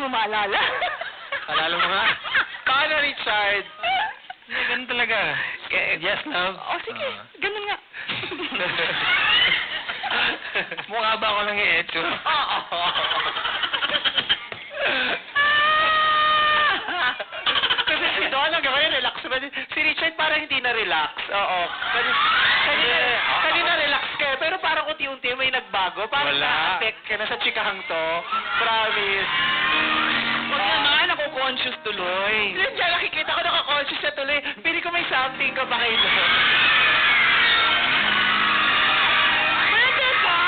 mo maalala. Alala mo nga. Paano, Richard? Ganun talaga. Yes, love? Oh, sige. Ganun nga. Mukha ba ako lang i-echo? Kasi si Don, hanggang ngayon, relax ba? Si Richard parang hindi na-relax. Oo. Kanina relax kayo, pero parang unti-unti may nagbago. Parang na-affect ka na sa chikahang to. Promise. Huwag naman, ako conscious tuloy. Yun dyan, nakikita ko naka-conscious na tuloy. Pili ko may something ka ba kayo doon? Pwede ba?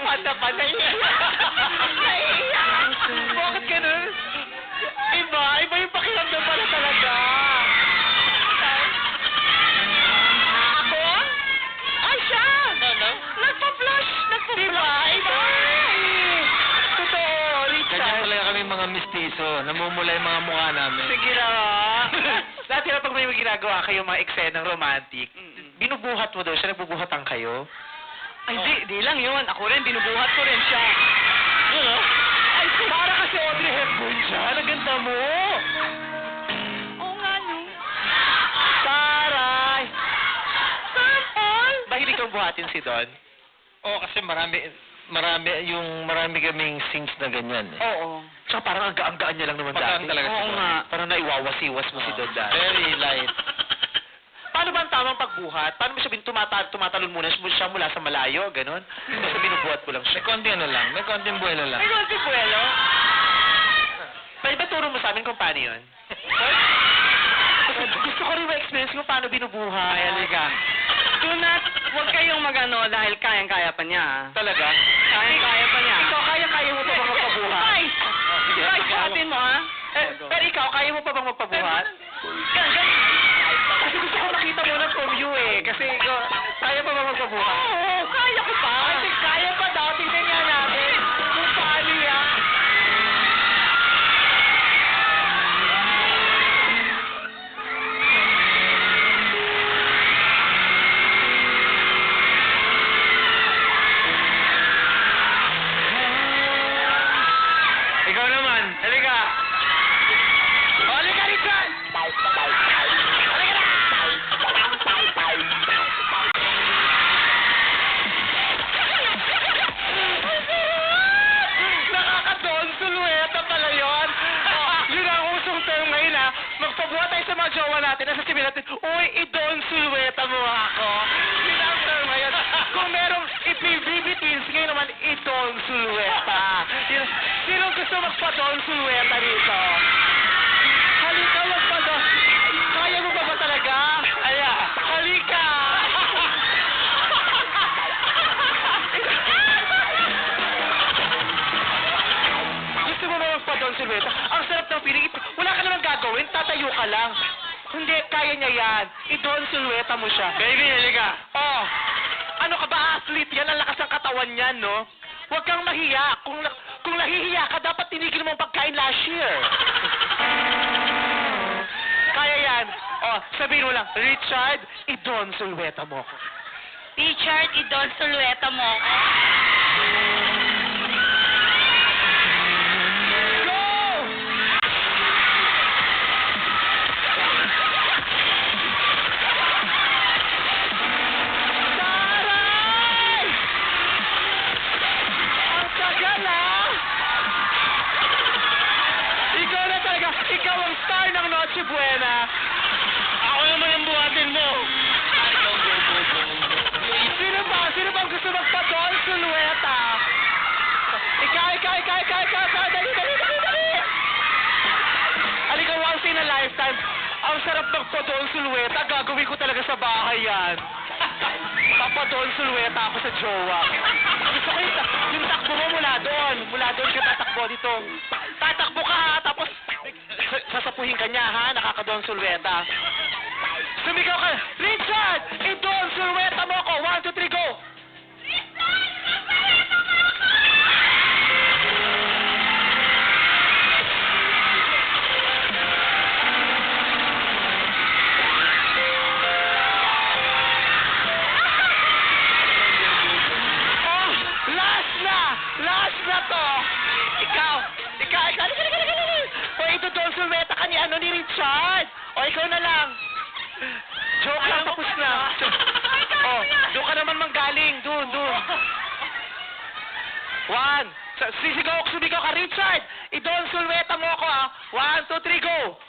Mata pa, naiiyak. Naiiyak. Bakit ganun? Iba yung pakiramdam pala talaga. Ako? Ay, siya! Ano? Nagpa-flush! Iba. Totoo, Richard. Kanya talaga kami mga mistiso. Namumula yung mga mukha namin. Sige na nga. Dati na pag may ginagawa kayo mga eksenang romantic, binubuhat mo daw siya, nagbubuhatan kayo? Ay, di lang yun. Ako rin, binubuhat ko rin siya. Ano? Ay, para kasi Audrey Hepburn siya. Naganda mo. Oo nga, no? Taray! Sample! Mahilig kang buhatin si Don? Oo, kasi marami kaming scenes na ganyan. Oo. Tsaka parang ang gaan niya lang naman Pagkaan dati. talaga si Oo Don. nga. Parang naiwawasiwas mo si Don dati. Very light. Paano ba ang tamang pagbuhat? Paano mo sabihin tumatalon muna siya mula sa malayo, ganon? Basta binubuhat mo lang siya. May konti ano lang. May konting buwelo lang. Ay, konti buwelo. Pwede ba turo mo sa amin kung paano yun? Gusto ko rin ma-experience kung paano binubuhay. Ay, halika. Huwag kayong magano dahil kayang-kaya pa niya. Talaga? Kayang-kaya pa niya. Ikaw, kaya mo pa bang magpabuhat? Ay! Sige, Ay, sige, buhatin mo, ha? Pero ikaw, kaya mo pa bang magpabuhat? Kasi gusto ko makita muna from you eh. Kasi kaya pa bang magpabuhat? Oo, kaya ko pa. Ay, kaya pa daw. Tingnan nga natin kung paano yan. Ikaw naman. Halika. Halika, Richard! Halika na! Nakaka-Don Sulueta pala yun. Yun ang usong term ngayon ha. Magpabuhat tayo sa mga jowa natin. Nasa sabihin natin, uy, i-Don Sulueta mo ako. Yun ang term ngayon. Kung merong i-PVB teens, ngayon naman, i-Don Sulueta. Sino gusto magpa-Don Sulueta dito? Halika, magpa-Don. Kaya mo ba talaga? Aya, halika! Gusto mo ba magpa-Don Sulueta? Ang sarap ng feeling. Wala ka naman gagawin, tatayo ka lang. Hindi, kaya niya yan. I-Don Sulueta mo siya. Baby, halika. Oh, ano ka ba, athlete yan? Ang lakas ng katawan niyan, no? Huwag kang mahiya. Kung nahihiya ka, dapat tinigil mo ang pagkain last year. Kaya yan. Oh, sabihin mo lang, Richard, i-Don Sulueta mo ako. Richard, i-Don Sulueta mo ako. Go! Taray! Ang tagal, ah! Ikaw na talaga. Ikaw ang star ng Noche Buena. Ako naman yung buhatin mo. Sino ba gusto magpa-Don Sulueta? Ikaw. Dali. Halika, once in a lifetime. Ang sarap magpa-Don Sulueta. Gagawin ko talaga sa bahay yan. Papa-Don Sulueta ako sa jowa. Gusto ko yung takbo mo mula doon. Mula doon ka tatakbo dito. Tatakbo ka ha, tapos sasapuhin ka niya ha, nakaka-Don Sulueta. Sumigaw ka, Richard! I-Don Sulueta mo ako! 1, 2, 3, go! Oh, last na to! ano, ni Richard. O, ikaw na lang. Joke lang, tapos na. Oh, doon ka naman manggaling. Doon. One. Sumigaw ka, Richard. Idon, sulweta mo ako, ah. 1, 2, 3, go.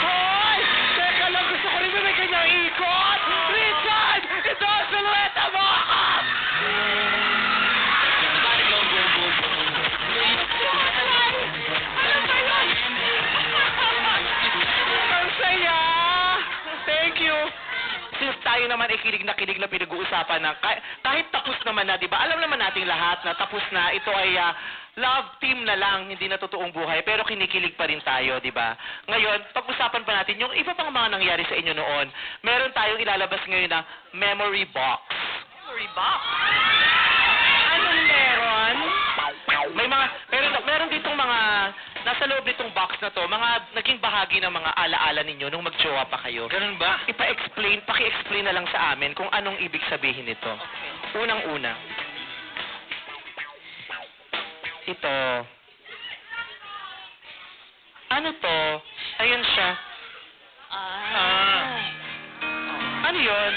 Hoy! Teka lang, gusto ko rin may kanyang ikot. Richard! Idon, sulweta mo ako! Ang saya! Thank you! Since tayo naman ay kilig na pinag-uusapan ng kahit tapos naman na, di ba? Alam naman nating lahat na tapos na, ito ay love team na lang, hindi na totoong buhay, pero kinikilig pa rin tayo, di ba? Ngayon, pag-usapan pa natin yung iba pang mga nangyari sa inyo noon. Meron tayong ilalabas ngayon na memory box. Memory box? Anong meron? Meron ditong mga, nasa loob nitong box na to, mga naging bahagi ng mga alaala ninyo nung mag-jowa pa kayo. Ganun ba? Paki-explain na lang sa amin kung anong ibig sabihin nito. Unang-una. Ito. Ano to? Ayan siya. Ano yun?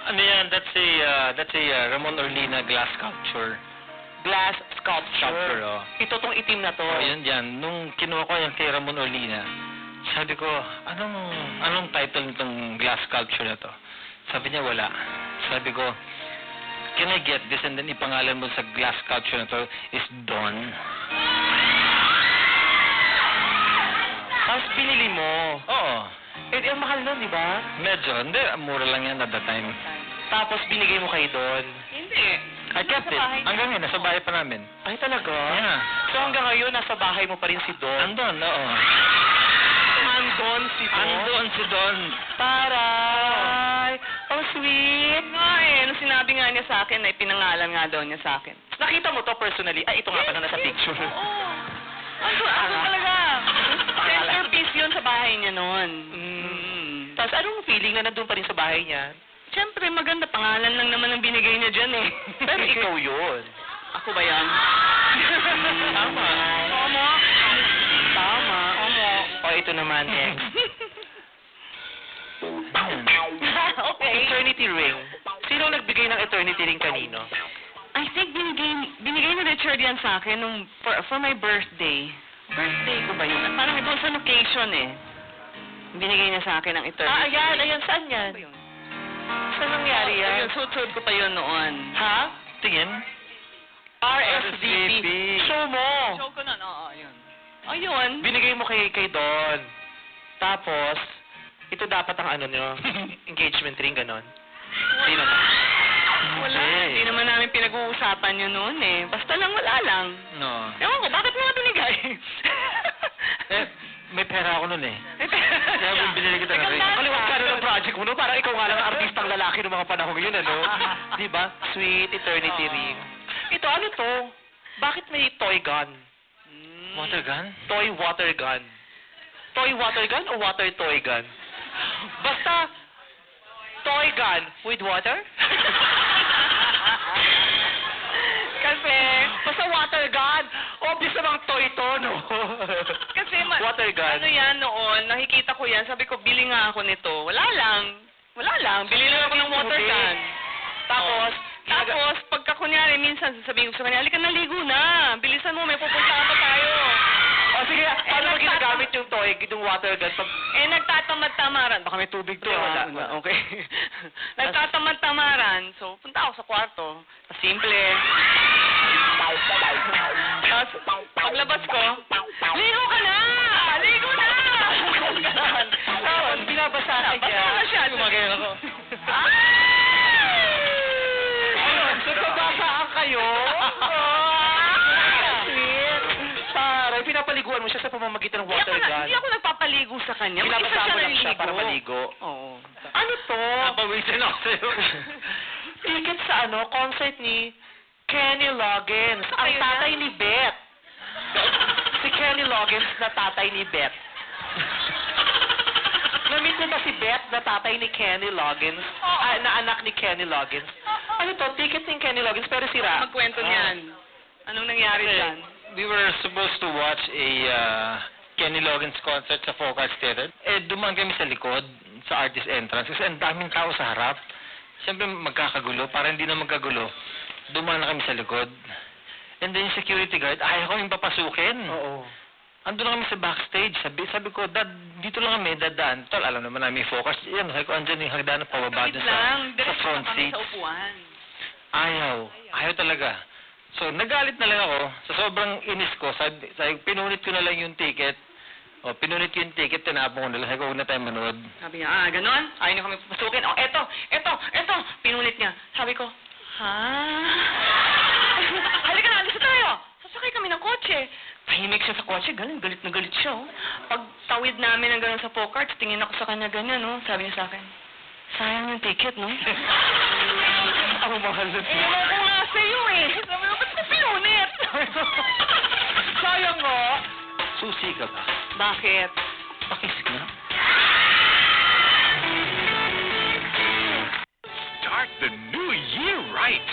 Ano yan? That's a Ramon Orlina glass sculpture. Glass sculpture. Sculpture, oh. Ito tong itim na to. Oh, yan dyan. Nung kinuha ko yan kay Ramon Orlina, sabi ko, anong title nitong glass sculpture na to? Sabi niya, wala. Sabi ko, can I get this? And then ipangalan mo sa glass sculpture na to is Don. Tapos binili mo. Oo. Ang mahal nun, di ba? Medyo. Hindi, mura lang yan at the time. Tapos binigay mo kay Don. Hindi. I kept it. Hanggang ngayon, nasa bahay pa namin. Ay, talaga? Yeah. So hanggang ngayon, nasa bahay mo pa rin si Don? Andon, oo. Andon si Don? Andon si Don. Taray! Oh, sweet! Nga eh, nung sinabi nga niya sa akin, na ipinangalan nga daw niya sa akin. Nakita mo to personally? Ay, ito nga pala nasa picture. Oo. Ano talaga? Centerpiece yun sa bahay niya noon. Tapos anong feeling na nandun pa rin sa bahay niya? Siyempre, maganda. Pangalan lang naman ang binigay niya dyan eh. Pero ikaw yun. Ako ba yan? Tama. Omo. Tama. Omo. O, ito naman, next. Okay. Eternity ring. Sino nagbigay ng eternity ring kanino? I think binigay ni Richard yan sa akin nung for my birthday. Birthday ko ba yun? Parang ito sa occasion eh. Binigay niya sa akin ang eternity. Ayan. Saan yan? Ano ba yun? Saan nangyari yan? Ayun, suot ko pa yun noon. Ha? Tingin. RSVP. Show mo. Show ko na, oo, yun. Ayun. Binigay mo kay Don. Tapos, ito dapat ang ano nyo, engagement ring, ganon. Hindi naman. Wala. Hindi naman namin pinag-uusapan yun noon eh. Basta lang wala lang. No. Ewan ko, bakit mo nga binigay? May pera ako nun eh. Kaya binili kita na rin. Kaliwat ka ng project mo, no? Parang ikaw nga lang ang artistang lalaki ng mga panahon ngayon, ano? Di ba? Sweet eternity ring. Ito, ano to? Bakit may toy gun? Water gun? Toy water gun. Toy water gun o water toy gun? Basta, toy gun with water? Kasi, basta water gun. Obvious namang toy to, no? Kasi water gun. ano yan noon, nakikita ko yan, sabi ko, bili nga ako nito. Wala lang. Bili lang ako ng water gun. Tapos, pagka kunyari, minsan sasabihin ko sa kanya, halika naligo na. Bilisan mo, may pupuntahan pa tayo. sige, paano mo ginagamit yung toy, yung water gun? Pag, Nagtatamad-tamaran. Baka may tubig to. Wala. Okay. Nagtatamad-tamaran. So, punta ako sa kwarto. Simple. Tapos, paglabas ko, ligo ka na! Ligo na! Tapos, binabasahan niya. Basta siya. Gumagayon ako. Ayun, so nabasaan kayo? Sweet. Taray, pinapaliguan mo siya sa pamamagitan ng water gun. Hindi ako nagpapaligo sa kanya. Binabasa mo lang siya para maligo. Oo. Ano to? Napawisin ako sa'yo. Ticket sa concert ni Kenny Loggins. Ang Ayun tatay na. ni Beth. Si Kenny Loggins na tatay ni Beth. Na-meet mo ba si Beth na tatay ni Kenny Loggins? Na anak ni Kenny Loggins? Ano to? Ticket ni Kenny Loggins pero sira. Magkwento niyan. Anong nangyari Kasi dyan? we were supposed to watch a Kenny Loggins concert sa Folk Arts Theater. Dumaan kami sa likod, sa artist entrance, kasi ang daming tao sa harap. Siyempre magkakagulo, para hindi na magkagulo. Dumaan na kami sa likod. And then yung security guard, ayaw kami papasukin. Oo. Andun na kami sa backstage. Sabi ko, Dad, dito lang kami dadaan. Tol, alam naman namin yung focus. Yan, sabi ko, andyan yung hagdanan pababa Wait dun lang, sa diretso front na kami seat. sa upuan. Ayaw talaga. So, nagalit na lang ako. Sa sobrang inis ko, sabi pinunit ko na lang yung ticket. O, pinunit ko yung ticket, tinapon ko na lang. Sabi ko, huwag na tayo manood. Sabi niya, ganon? Ayaw niyo kami papasukin. Oh, eto. Pinunit niya. Sabi ko, ha? Halika na, alis na tayo. Sasakay kami ng kotse. Tahimik siya sa kotse, galit na galit siya. Oh. Pag tawid namin ng gano'n sa Folk Arts, tingin ako sa kanya ganyan, no? Sabi niya sa akin, sayang yung ticket, no? Ang mahal na Ewan ko nga sa'yo eh. Sabi ko, ba't mo pinunit? Sayang nga. Susi ka ba? Bakit? Pakis ka. Start the new year right.